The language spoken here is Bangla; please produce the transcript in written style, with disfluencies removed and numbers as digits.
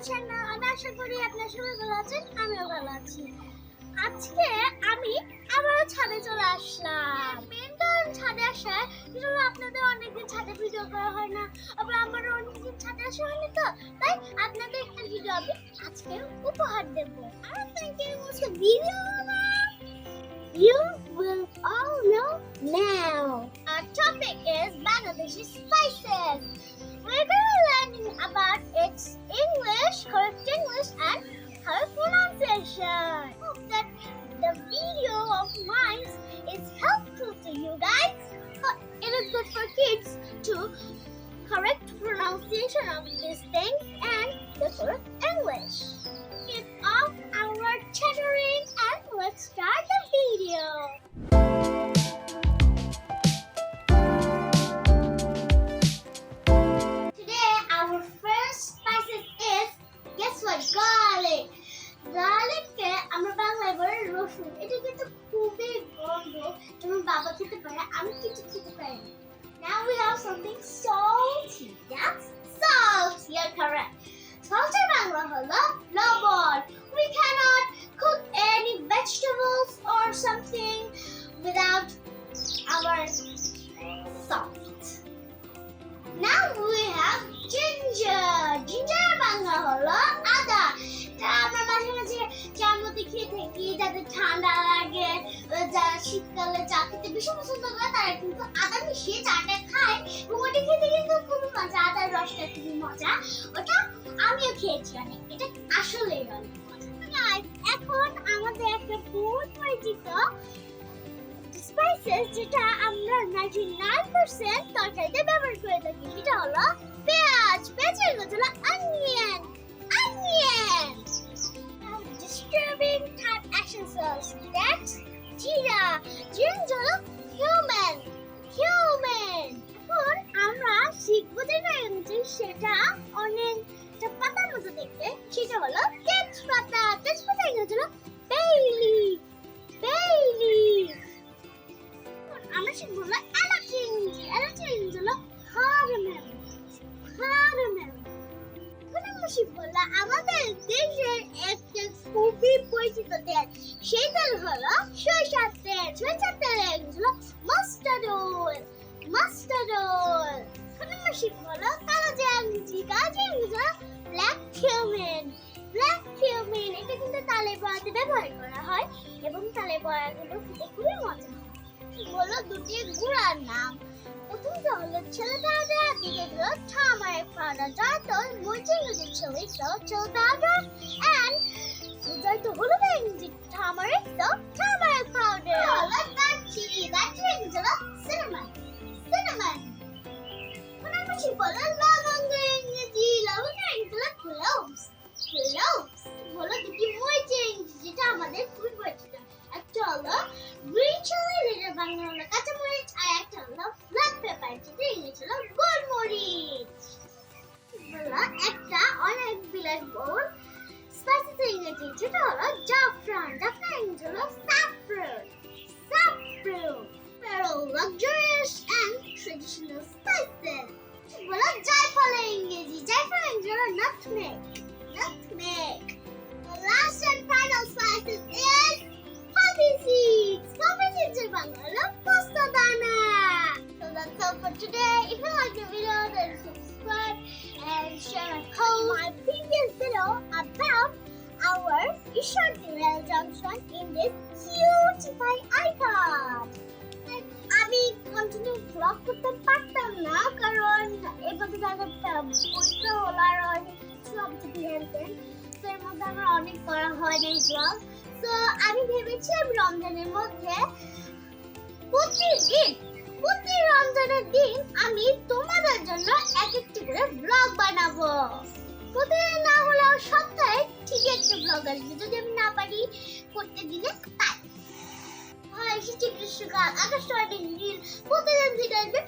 চ্যানেল। আমি আশা করি আপনারা সবাই ভালো আছেন, আমিও ভালো আছি। আজকে আমি আবারও ছাদে চলে আসলাম। মেন কারণ ছাদে আসার যেটা আপনাদের অনেকদিন ছাদে ভিডিও করা হয় না, আবার আমারও অনেকদিন ছাদে আসা হয়নি, তো তাই আপনাদের একটা ভিডিও আমি আজকে উপহার দেব। আর thank you for the video. You will all know now. Our topic is Bangladeshi spices. We're going to learn about its English, correct English and correct pronunciation. Hope that the video of mine is helpful to you guys. It is good for kids to correct pronunciation of these things and the correct English. Keep off our chattering and let's start the video. Today our first spices is, guess what, garlic. Garlic কে আমরা বাংলায় বলি রসুন। এটা কিন্তু খুবই গন্ধ, যেমন বাবা খেতে পারে, আমি কিছু খেতে পারি না। Now we have something salty. That's salt. You're correct. Salt এর বাংলা হলো লবণ. We cannot cook any vegetables or something without our salt. Now we have ginger. Ginger এর বাংলা হলো আদা। এটা আমরা মাঝে মাঝে চার মধ্যে খেয়ে থাকি, যাদের ঠান্ডা লাগে, যারা শীতকালে চা খেতে বেশি পছন্দ করে, তারা কিন্তু আদা মিশিয়ে চাটা খায় এবং ওটা খেতে কিন্তু খুবই মজা। আদার রসটা খুবই মজা, ওটা আমিও খেয়েছি অনেক, এটা আসলেই অনেক মজা। Guys, এখন আমাদের একটা বহুত পরিচিত স্পাইসেস যেটা আমরা 99% তরকারিতে ব্যবহার করে থাকি, সেটা হলো পেঁয়াজ। পেঁয়াজের কথা হলো onion. Onion. Disturbing type action cells. That's জিরা। জিরা হলো human. Human. এখন আমরা শিখবো যেটা সেটা অনেকটা পাতার মতো দেখতে, সেটা হলো তেজপাতা। তেজপাতা হলো bay leaf. Bay leaf. আমরা শিখবো হলো এলাচিং। এলাচিং হলো cardamom. Cardamom. বলা আমাদের দেশের একটা খুবই পরিচিত তেল, সেই তেল হলো সরিষার তেল। সরিষার তেল হলো মাস্টার্ড অয়েল। Mustard oil. হলো কালো জিরা। কালো জিরা হলো ব্ল্যাক কিউমিন। ব্ল্যাক কিউমিন এটা কিন্তু তালে বড়াতে ব্যবহার করা হয় এবং তালে বড়াগুলো খেতে খুবই মজা হয়। হলো দুটি গুঁড়ার নাম। প্রথমটা হলো chili powder, দ্বিতীয়টা turmeric powder, যাতে মরিচ ইংরেজি chili powder, and যাতে হলুদ ইংরেজি turmeric powder. হলো দারচিনি। দারচিনি হলো cinnamon. Cinnamon. কোনাকুচি বলে লবঙ্গ ইংরেজি। লবঙ্গ হলো cloves. Cloves হলো দুটি মরিচ ইংরেজি, যেটা আমাদের খুবই পরিচিত। একটা হলো green chili, যেটা বাংলা হলো কাঁচা মরিচ, আর একটা হলো black pepper, যেটা ইংরেজি হলো গোলমরিচ। হলো একটা অনেক বিলাসবহুল স্পাইসেস ইংরেজি, যেটা হলো জাফরান। জাফরান ইংরেজি হলো saffron. Saffron. Pero luxurious and traditional spices. হলো জায়ফল ইংরেজি। জায়ফল ইংরেজি হলো nutmeg. Nutmeg. The last and final spices is poppy seeds. Poppy seeds are bangala pasta dana. So that's all for today. If you like the video, then subscribe and share my previous video about our Ishwati Rail Junction in this beautiful icon. আমি কন্টিনিউ ব্লগ করতে পারতাম না, কারণ এবার পরীক্ষা হলো আর অনেক কিছু অবধি হেলতেন, তো এর মধ্যে আমার অনেক করা হয় না ব্লগ। তো আমি ভেবেছি আমি রমজানের মধ্যে প্রতি রমজানের দিন আমি তোমাদের জন্য এক একটি করে ব্লগ বানাবো। প্রতিদিন না হলেও সপ্তাহে ঠিক একটা ব্লগ আসবে, যদি আমি না পারি করতে দিলে তাই। এসেছে গ্রীষ্মকাল, আকাশটা অনেক নীল, প্রতিদিন থেকে আসবে